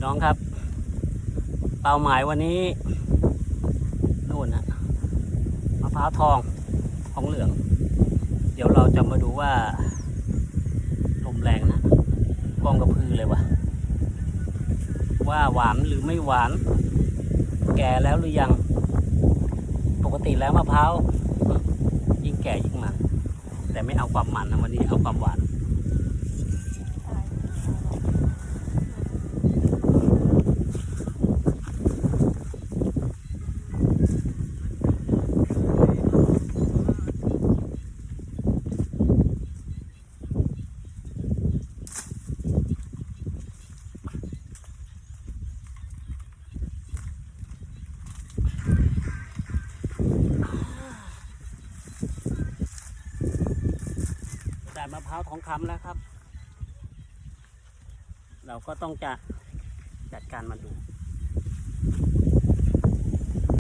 น้องครับเป้าหมายวันนี้นู่นนะมะพร้าวทองเหลืองเดี๋ยวเราจะมาดูว่าลมแรงนะกองกระพือเลยว่ะว่าหวานหรือไม่หวานแก่แล้วหรือยังปกติแล้วมะพร้าวยิ่งแก่ยิ่งมันแต่ไม่เอาความมันนะวันนี้เอาความหวานได้มะพร้าวทองคำแล้วครับเราก็ต้องจะจัดการมาดู